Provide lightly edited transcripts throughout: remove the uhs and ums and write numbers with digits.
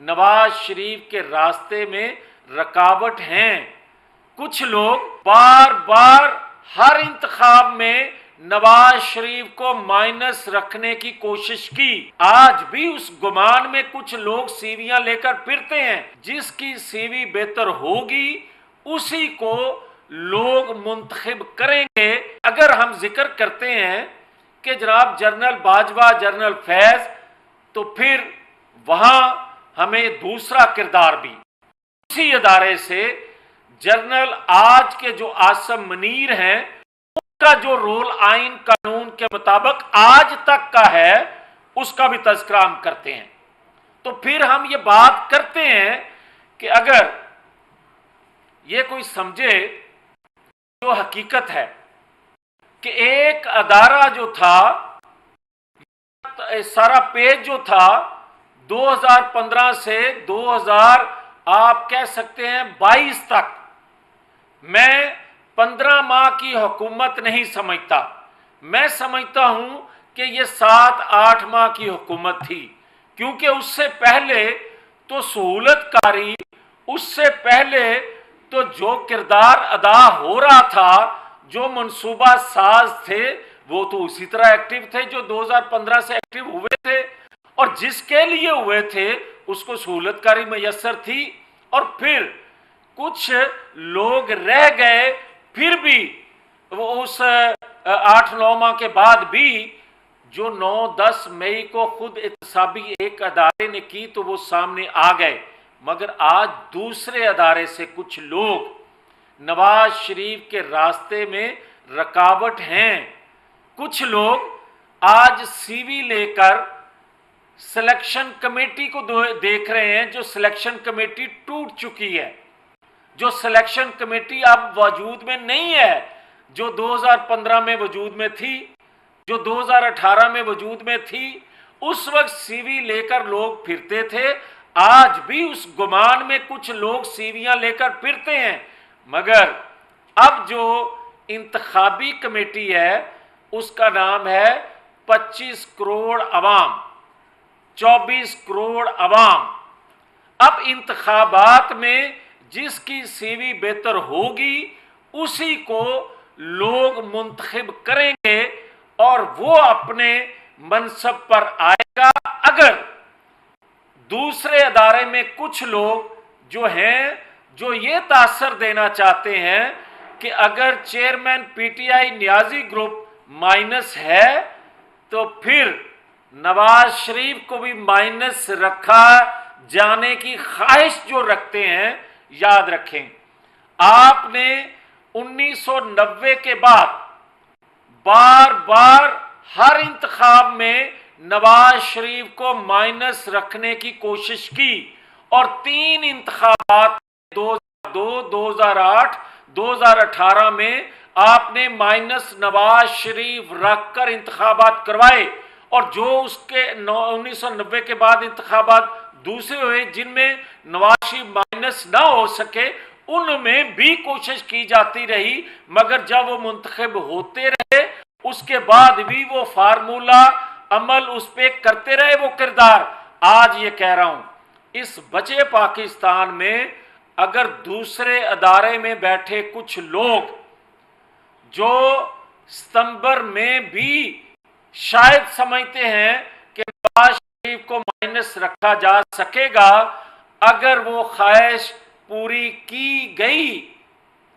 नवाज शरीफ के रास्ते में रुकावट हैं। कुछ लोग बार बार हर इंतखाब में नवाज शरीफ को माइनस रखने की कोशिश की। आज भी उस गुमान में कुछ लोग सीवियां लेकर फिरते हैं। जिसकी सीवी बेहतर होगी उसी को लोग मुंतखब करेंगे। अगर हम जिक्र करते हैं कि जनाब जनरल बाजवा, जनरल फैज, तो फिर वहां हमें दूसरा किरदार भी उसी अदारे से जनरल आज के जो आसम मुनीर हैं उनका जो रोल आइन कानून के मुताबिक आज तक का है उसका भी तज़किरा हम करते हैं। तो फिर हम ये बात करते हैं कि अगर ये कोई समझे जो हकीकत है कि एक अदारा जो था, सारा पेज जो था 2015 से 2000 आप कह सकते हैं 22 तक, मैं 15 माह की हुकूमत नहीं समझता। मैं समझता हूं कि ये 7-8 माह की हुकूमत थी, क्योंकि उससे पहले तो सहूलतकारी, उससे पहले तो जो किरदार अदा हो रहा था, जो मनसूबा साज थे, वो तो उसी तरह एक्टिव थे जो 2015 से एक्टिव हुए थे, और जिसके लिए हुए थे उसको सहूलतकारी मैसर थी। और फिर कुछ लोग रह गए, फिर भी वो उस 8-9 माह के बाद भी जो 9-10 मई को खुद एहतसाबी एक अदारे ने की तो वो सामने आ गए। मगर आज दूसरे अदारे से कुछ लोग नवाज शरीफ के रास्ते में रुकावट हैं। कुछ लोग आज सीवी लेकर सिलेक्शन कमेटी को देख रहे हैं, जो सिलेक्शन कमेटी टूट चुकी है, जो सिलेक्शन कमेटी अब वजूद में नहीं है, जो 2015 में वजूद में थी, जो 2018 में वजूद में थी। उस वक्त सीवी लेकर लोग फिरते थे। आज भी उस गुमान में कुछ लोग सीवियां लेकर फिरते हैं। मगर अब जो इंतखाबी कमेटी है उसका नाम है 25 करोड़ अवाम, 24 करोड़ अवाम। अब इंतखाबात में जिसकी सीवी बेहतर होगी उसी को लोग मुंतखब करेंगे और वो अपने मनसब पर आएगा। अगर दूसरे अदारे में कुछ लोग जो हैं, जो ये तासर देना चाहते हैं कि अगर chairman PTI Niazi group minus है तो फिर नवाज शरीफ को भी माइनस रखा जाने की ख्वाहिश जो रखते हैं, याद रखें आपने 1990 के बाद बार बार हर इंतखाब में नवाज शरीफ को माइनस रखने की कोशिश की, और 3 इंतखाबात 2002, 2008, 2018 में आपने माइनस नवाज शरीफ रखकर इंतखाबात करवाए। और जो उसके 1990 के बाद इंतखाबात दूसरे हुए जिनमें नवाज शरीफ माइनस ना हो सके, उनमें भी कोशिश की जाती रही। मगर जब वो मुंतखब होते रहे उसके बाद भी वो फार्मूला अमल उस पर करते रहे, वो किरदार। आज ये कह रहा हूं, इस बचे पाकिस्तान में अगर दूसरे अदारे में बैठे कुछ लोग जो सितंबर में भी शायद समझते हैं कि नवाज शरीफ को माइनस रखा जा सकेगा, अगर वो ख्वाहिश पूरी की गई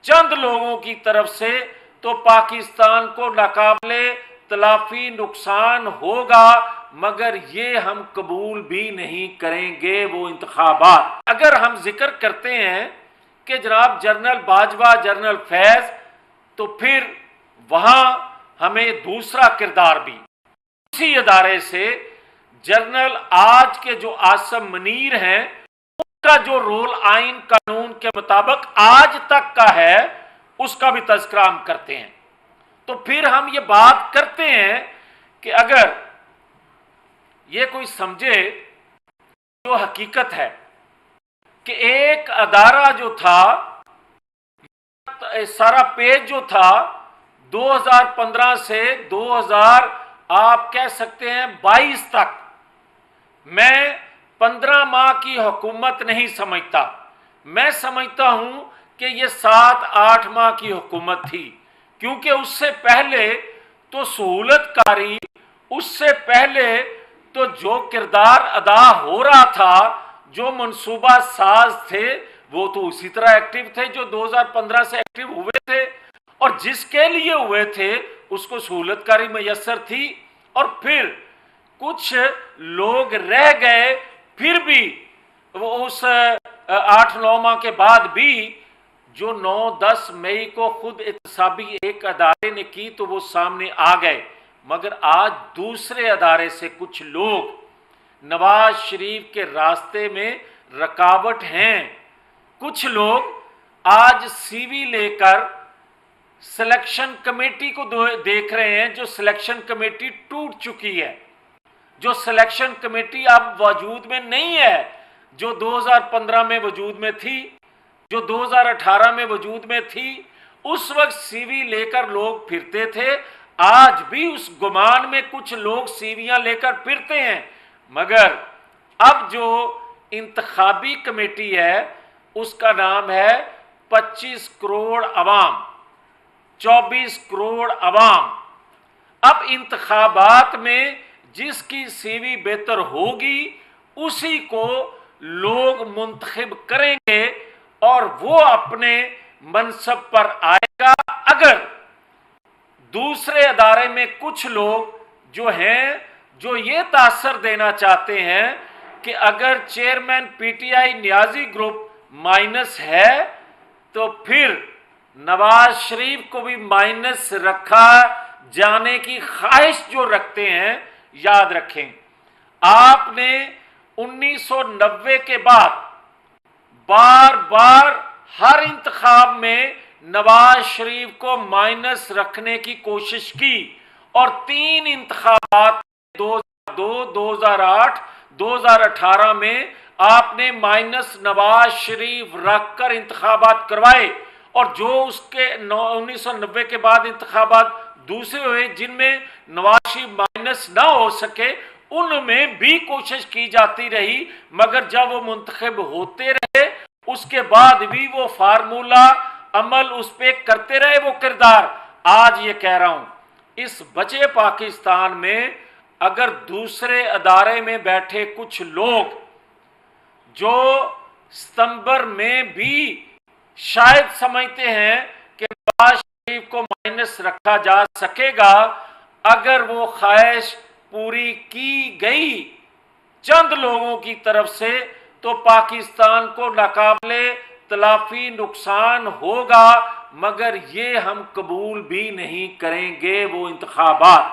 चंद लोगों की तरफ से, तो पाकिस्तान को नाकाबिले तलाफी नुकसान होगा। मगर ये हम कबूल भी नहीं करेंगे वो इंतखाबात। अगर हम जिक्र करते हैं कि जनाब जनरल बाजवा, जनरल फैज, तो फिर वहां हमें दूसरा किरदार भी उसी अदारे से जनरल आज के जो आसम मुनीर हैं उनका जो रोल आइन कानून के मुताबिक आज तक का है उसका भी तज़किरा हम करते हैं। तो फिर हम ये बात करते हैं कि अगर ये कोई समझे जो हकीकत है कि एक अदारा जो था, सारा पेज जो था 2015 से 2000 आप कह सकते हैं 22 तक, मैं 15 माह की हुकूमत नहीं समझता, मैं समझता हूं कि ये 7-8 माह की हुकूमत थी, क्योंकि उससे पहले तो सहूलतकारी, उससे पहले तो जो किरदार अदा हो रहा था, जो मनसूबा साज थे, वो तो उसी तरह एक्टिव थे जो 2015 से एक्टिव हुए थे, और जिसके लिए हुए थे उसको सहूलतकारी मैसर थी। और फिर कुछ लोग रह गए, फिर भी वो उस 8-9 माह के बाद भी जो 9-10 मई को खुद एहतसाबी एक अदारे ने की तो वो सामने आ गए। मगर आज दूसरे अदारे से कुछ लोग नवाज शरीफ के रास्ते में रुकावट हैं। कुछ लोग आज सीवी लेकर सिलेक्शन कमेटी को देख रहे हैं, जो सिलेक्शन कमेटी टूट चुकी है, जो सिलेक्शन कमेटी अब वजूद में नहीं है, जो 2015 में वजूद में थी, जो 2018 में वजूद में थी। उस वक्त सीवी लेकर लोग फिरते थे, आज भी उस गुमान में कुछ लोग सीवियां लेकर फिरते हैं। मगर अब जो इंतखाबी कमेटी है उसका नाम है 25 करोड़ अवाम, 24 करोड़ अवाम। अब इंतखाबात में जिसकी सीवी बेहतर होगी उसी को लोग मुंतखब करेंगे और वो अपने मनसब पर आएगा। अगर दूसरे अदारे में कुछ लोग जो हैं, जो ये तासर देना चाहते हैं कि अगर chairman PTI Niazi group minus है तो फिर नवाज शरीफ को भी माइनस रखा जाने की ख्वाहिश जो रखते हैं, याद रखें आपने 1990 के बाद बार बार हर इंतखाब में नवाज शरीफ को माइनस रखने की कोशिश की, और 3 इंतखाबात 2002, 2008, 2018 में आपने माइनस नवाज शरीफ रखकर इंतखाबात करवाए। और जो उसके 1990 के बाद इंतखाबात दूसरे हुए जिनमें नवाज शरीफ माइनस ना हो सके, उनमें भी कोशिश की जाती रही, मगर जब वो मुंतखब होते रहे उसके बाद भी वो फार्मूला अमल उस पर करते रहे, वो किरदार। आज ये कह रहा हूं, इस बचे पाकिस्तान में अगर दूसरे अदारे में बैठे कुछ लोग जो सितंबर में भी शायद समझते हैं कि नवाज शरीफ को माइनस रखा जा सकेगा, अगर वो ख्वाहिश पूरी की गई चंद लोगों की तरफ से, तो पाकिस्तान को नाकाबिले तलाफी नुकसान होगा। मगर ये हम कबूल भी नहीं करेंगे वो इंतखाबात।